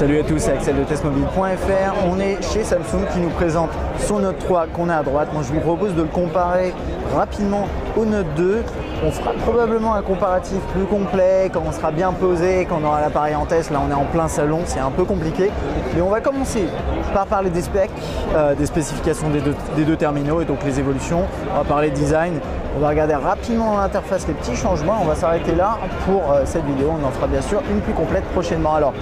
Salut à tous, c'est Axel de testmobile.fr. On est chez Samsung qui nous présente son Note 3 qu'on a à droite. Moi je vous propose de le comparer rapidement au Note 2. On fera probablement un comparatif plus complet quand on sera bien posé, quand on aura l'appareil en test. Là on est en plein salon, c'est un peu compliqué. Mais on va commencer par parler des specs, des spécifications des deux terminaux et donc les évolutions. On va parler design. On va regarder rapidement dans l'interface les petits changements. On va s'arrêter là pour cette vidéo. On en fera bien sûr une plus complète prochainement. Alors,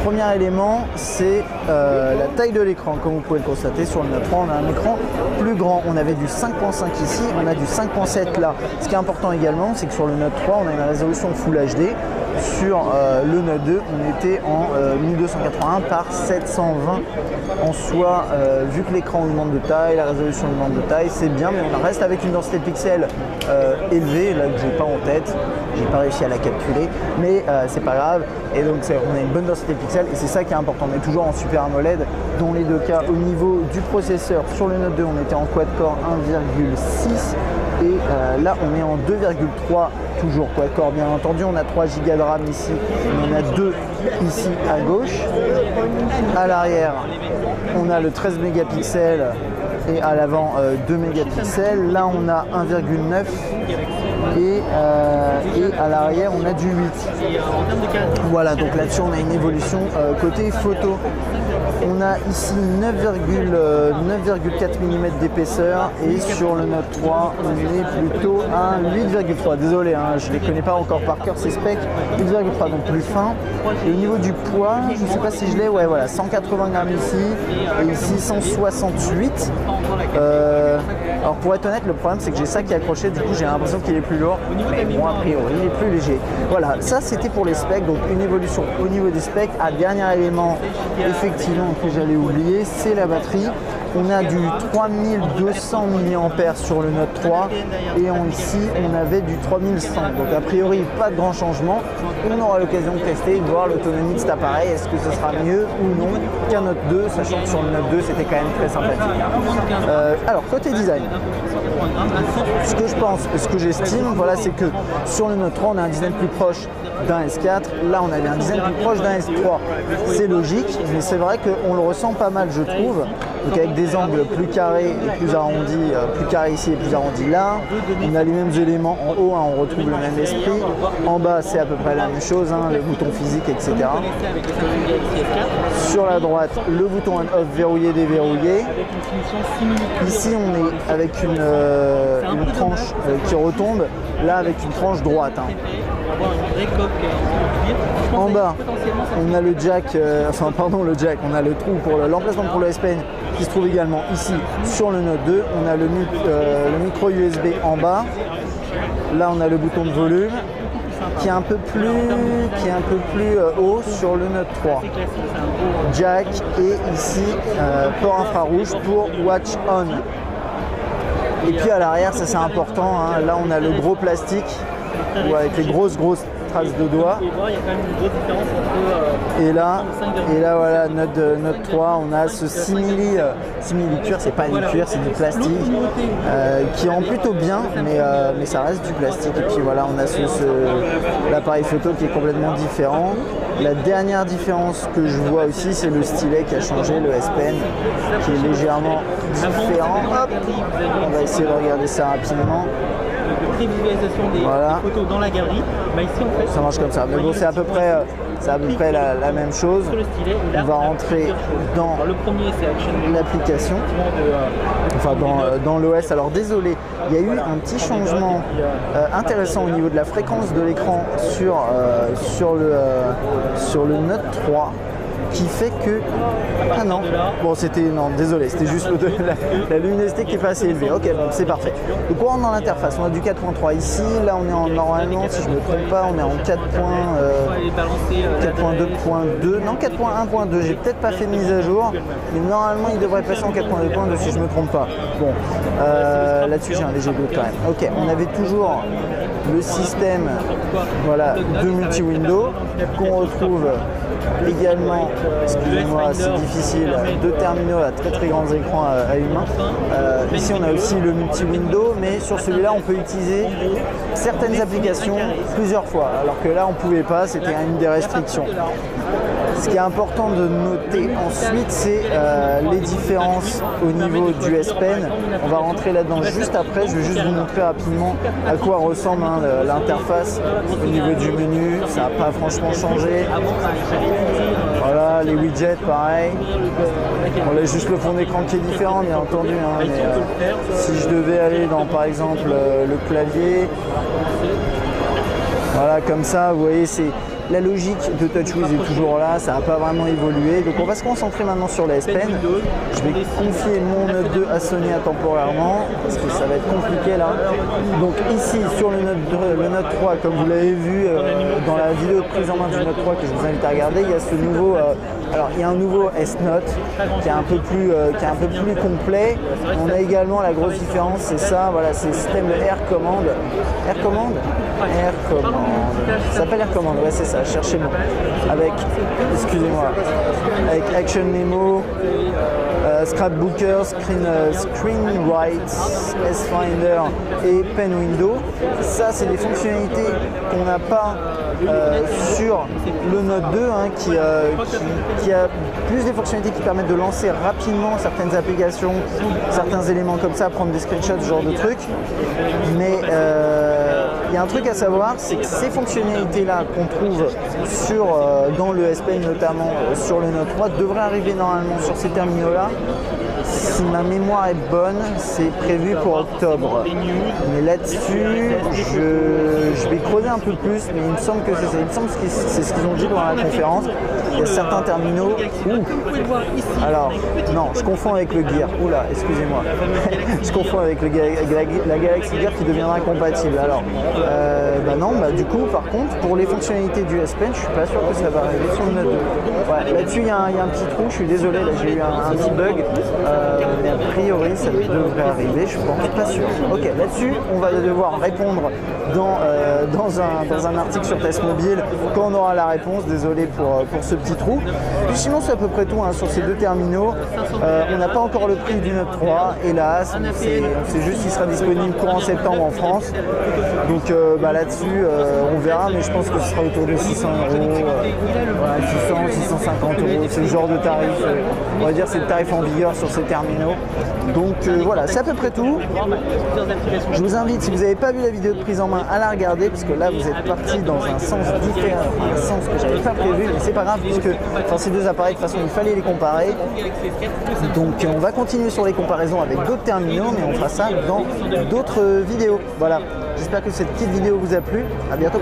premier élément, c'est la taille de l'écran. Comme vous pouvez le constater, sur le Note 3, on a un écran plus grand. On avait du 5.5 ici, on a du 5.7 là. Ce qui est important également, c'est que sur le Note 3, on a une résolution Full HD. Sur le Note 2, on était en 1281 par 720 en soi. Vu que l'écran augmente de taille, la résolution augmente de taille, c'est bien, mais on reste avec une densité de pixels élevée, là que j'ai pas en tête. J'ai pas réussi à la calculer, mais c'est pas grave. Et donc on a une bonne densité de pixels et c'est ça qui est important. On est toujours en Super AMOLED dans les deux cas. Au niveau du processeur, sur le Note 2, on était en quad-core 1,6 et là on est en 2,3 toujours quad-core bien entendu. On a 3 Go de RAM ici, on en a 2 ici à gauche. À l'arrière, on a le 13 mégapixels et à l'avant 2 mégapixels. Là on a 1,9 et à l'arrière on a du 8. Voilà, donc là-dessus on a une évolution côté photo. On a ici 9,4 mm d'épaisseur et sur le Note 3 on est plutôt à 8,3. Désolé, hein, je ne les connais pas encore par cœur ces specs. 8,3, donc plus fin. Et au niveau du poids, je ne sais pas si je l'ai, ouais voilà, 180 grammes ici et ici 168. Alors pour être honnête, le problème c'est que j'ai ça qui est accroché, du coup j'ai l'impression qu'il est plus lourd, mais bon a priori il est plus léger. Voilà, ça c'était pour les specs, donc une évolution au niveau des specs. Dernier élément effectivement que j'allais oublier, c'est la batterie. On a du 3200 mAh sur le Note 3 et ici on avait du 3100. Donc a priori pas de grand changement. On aura l'occasion de tester et de voir l'autonomie de cet appareil. Est-ce que ce sera mieux ou non qu'un Note 2, sachant que sur le Note 2 c'était quand même très sympathique. Alors côté design, ce que je pense, ce que j'estime, voilà, c'est que sur le Note 3 on a un design plus proche d'un S4. Là on avait un design plus proche d'un S3. C'est logique, mais c'est vrai qu'on le ressent pas mal je trouve. Donc avec des angles plus carrés et plus arrondis, plus carrés ici et plus arrondis là. On a les mêmes éléments en haut, hein, on retrouve le même esprit. En bas c'est à peu près la même chose, hein, le bouton physique, etc. Sur la droite, le bouton on-off verrouillé, déverrouillé. Ici on est avec une tranche qui retombe, là avec une tranche droite. Hein. En bas, on a le jack, on a le trou pour l'emplacement pour le S Pen qui se trouve également ici sur le Note 2. On a le micro USB en bas. Là, on a le bouton de volume qui est un peu plus haut sur le Note 3. Jack et ici port infrarouge pour Watch On. Et puis à l'arrière, ça c'est important, hein, là on a le gros plastique avec les grosses traces de doigts. Et là voilà, Note 3, on a ce simili cuir, c'est pas du cuir, c'est du plastique qui rend plutôt bien, mais ça reste du plastique. Et puis voilà, on a l'appareil photo qui est complètement différent. La dernière différence que je vois aussi, c'est le stylet qui a changé, le S Pen, qui est légèrement différent. Hop, on va essayer de regarder ça rapidement. Visualisation des photos dans la galerie. Bah ici, en fait, ça marche comme ça, mais bon, c'est à peu près la même chose. On va rentrer dans l'application, enfin dans l'OS. Alors désolé, il y a eu un petit changement intéressant au niveau de la fréquence de l'écran sur le Note 3. Qui fait que... Ah non, bon désolé, c'était juste la luminosité qui est pas assez élevée. Ok, bon, c'est parfait. Donc on rentre dans l'interface, on a du 4.3 ici, là on est normalement, si je ne me trompe pas, on est en 4.2.2, non 4.1.2, j'ai peut-être pas fait de mise à jour, mais normalement il devrait passer en 4.2.2 si je ne me trompe pas. Bon, là-dessus j'ai un léger doute quand même. Ok, on avait toujours le système de multi-window qu'on retrouve également, excusez-moi c'est difficile, deux terminaux à très grands écrans à une main. Ici on a aussi le multi-window, mais sur celui-là on peut utiliser certaines applications plusieurs fois, alors que là on ne pouvait pas, c'était une des restrictions. Ce qui est important de noter ensuite, c'est les différences au niveau du S Pen. On va rentrer là-dedans juste après. Je vais juste vous montrer rapidement à quoi ressemble l'interface au niveau du menu. Ça n'a pas franchement changé. Voilà, les widgets, pareil. On a juste le fond d'écran qui est différent, bien entendu. Mais si je devais aller dans, par exemple, le clavier, voilà, comme ça, vous voyez, c'est la logique de TouchWiz est toujours là, ça n'a pas vraiment évolué. Donc on va se concentrer maintenant sur la S Pen. Je vais confier mon Note 2 à Sony temporairement, parce que ça va être compliqué là. Donc ici, sur le Note 3, comme vous l'avez vu dans la vidéo de prise en main du Note 3 que je vous invite à regarder, il y a ce nouveau... alors il y a un nouveau S-Note qui est un peu plus complet. On a également la grosse différence, c'est ça, voilà, c'est le système de Air Command. Air Command. Ça s'appelle Air Command, ouais c'est ça, cherchez-moi. Avec, excusez-moi, avec Action Memo, Scrapbooker, Screenwrite, S-Finder et Pen Window. Ça, c'est des fonctionnalités qu'on n'a pas sur le Note 2, qui a plus des fonctionnalités qui permettent de lancer rapidement certaines applications, certains éléments comme ça, prendre des screenshots, ce genre de trucs. Mais il y a un truc à savoir, c'est que ces fonctionnalités-là qu'on trouve dans le S Pen, notamment sur le Note 3, devraient arriver normalement sur ces terminaux-là. Si ma mémoire est bonne, c'est prévu pour octobre. Mais là-dessus, je vais creuser un peu plus, mais il me semble que c'est ce qu'ils ont dit pendant la conférence. Il y a certains terminaux où... Alors, non, je confonds avec le Gear. Oula, excusez-moi. Je confonds avec la Galaxy Gear qui deviendra compatible. Alors, non, du coup, par contre, pour les fonctionnalités du S Pen, je suis pas sûr que ça va arriver sur le Note 2. Ouais, là-dessus, il y a un petit trou, je suis désolé, là j'ai eu un petit bug. Mais a priori, ça devrait arriver, je pense, pas sûr. Ok, là-dessus, on va devoir répondre dans un article sur Test Mobile quand on aura la réponse. Désolé pour ce petit trou. Puis sinon, c'est à peu près tout sur ces deux terminaux. On n'a pas encore le prix du Note 3, hélas. On sait juste qu'il sera disponible courant septembre en France. Donc là-dessus, on verra, mais je pense que ce sera autour de 600 €. 600, 650 €. C'est le genre de tarif, on va dire, c'est le tarif en vigueur sur ces terminaux. Donc voilà, c'est à peu près tout. Je vous invite, si vous n'avez pas vu la vidéo de prise en main, à la regarder, parce que là vous êtes parti dans un sens différent, un sens que j'avais pas prévu, mais c'est pas grave, puisque ces deux appareils, de toute façon, il fallait les comparer. Donc on va continuer sur les comparaisons avec d'autres terminaux, mais on fera ça dans d'autres vidéos. Voilà, j'espère que cette petite vidéo vous a plu. À bientôt.